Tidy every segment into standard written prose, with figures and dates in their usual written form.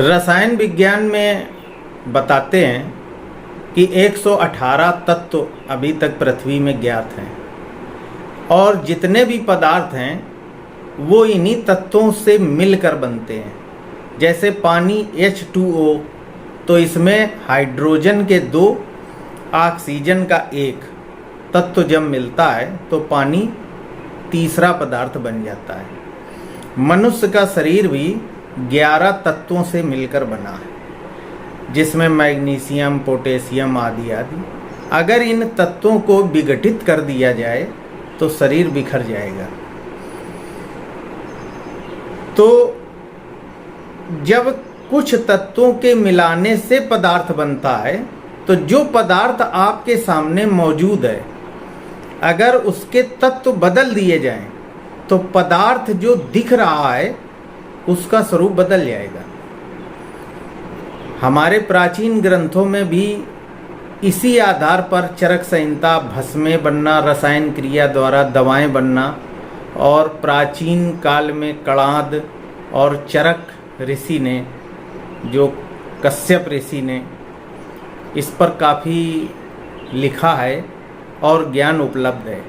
रसायन विज्ञान में बताते हैं कि 118 तत्व अभी तक पृथ्वी में ज्ञात हैं और जितने भी पदार्थ हैं वो इन्हीं तत्वों से मिलकर बनते हैं। जैसे पानी H2O, तो इसमें हाइड्रोजन के 2, ऑक्सीजन का 1 तत्व जब मिलता है तो पानी तीसरा पदार्थ बन जाता है। मनुष्य का शरीर भी 11 तत्वों से मिलकर बना है, जिसमें मैग्नीशियम, पोटेशियम आदि आदि। अगर इन तत्वों को विघटित कर दिया जाए तो शरीर बिखर जाएगा। तो जब कुछ तत्वों के मिलाने से पदार्थ बनता है, तो जो पदार्थ आपके सामने मौजूद है, अगर उसके तत्व बदल दिए जाएं तो पदार्थ जो दिख रहा है उसका स्वरूप बदल जाएगा। हमारे प्राचीन ग्रंथों में भी इसी आधार पर चरक संहिता, भस्में बनना, रसायन क्रिया द्वारा दवाएं बनना, और प्राचीन काल में कणाद और चरक ऋषि ने, जो कश्यप ऋषि ने, इस पर काफ़ी लिखा है और ज्ञान उपलब्ध है।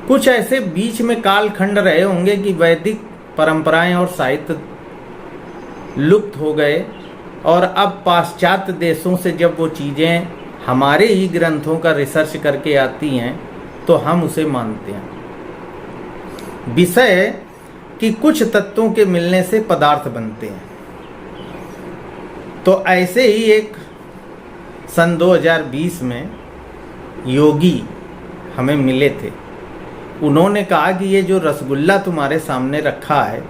कुछ ऐसे बीच में कालखंड रहे होंगे कि वैदिक परंपराएं और साहित्य लुप्त हो गए, और अब पाश्चात्य देशों से जब वो चीज़ें हमारे ही ग्रंथों का रिसर्च करके आती हैं तो हम उसे मानते हैं। विषय है कि कुछ तत्वों के मिलने से पदार्थ बनते हैं। तो ऐसे ही एक सन 2020 में योगी हमें मिले थे। उन्होंने कहा कि ये जो रसगुल्ला तुम्हारे सामने रखा है,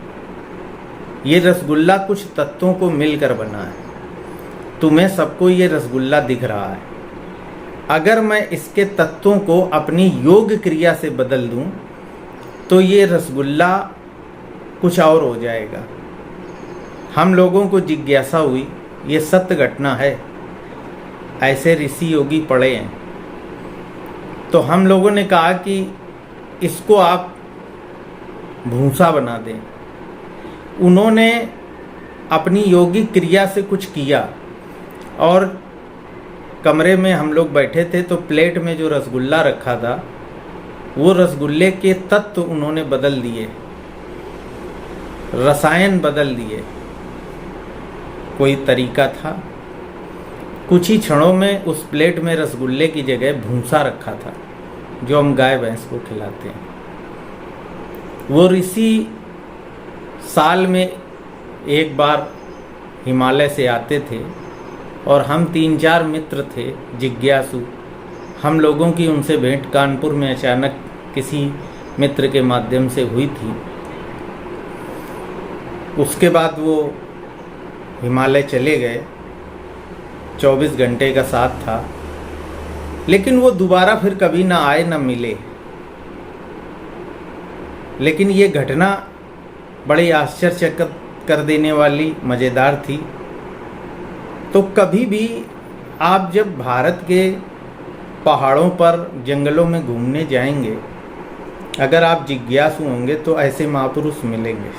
ये रसगुल्ला कुछ तत्वों को मिलकर बना है। तुम्हें सबको ये रसगुल्ला दिख रहा है। अगर मैं इसके तत्वों को अपनी योग क्रिया से बदल दूं तो ये रसगुल्ला कुछ और हो जाएगा। हम लोगों को जिज्ञासा हुई, ये सत्य घटना है, ऐसे ऋषि योगी पढ़े हैं। तो हम लोगों ने कहा कि इसको आप भूसा बना दें। उन्होंने अपनी योगिक क्रिया से कुछ किया और कमरे में हम लोग बैठे थे, तो प्लेट में जो रसगुल्ला रखा था वो रसगुल्ले के तत्व उन्होंने बदल दिए, रसायन बदल दिए। कोई तरीका था, कुछ ही क्षणों में उस प्लेट में रसगुल्ले की जगह भूसा रखा था, जो हम गाय भैंस को खिलाते हैं। वो ऋषि साल में एक बार हिमालय से आते थे और हम 3-4 मित्र थे जिज्ञासु। हम लोगों की उनसे भेंट कानपुर में अचानक किसी मित्र के माध्यम से हुई थी। उसके बाद वो हिमालय चले गए। 24 घंटे का साथ था, लेकिन वो दोबारा फिर कभी ना आए ना मिले। लेकिन ये घटना बड़ी आश्चर्यचकित कर देने वाली, मज़ेदार थी। तो कभी भी आप जब भारत के पहाड़ों पर, जंगलों में घूमने जाएंगे, अगर आप जिज्ञासु होंगे तो ऐसे महापुरुष मिलेंगे।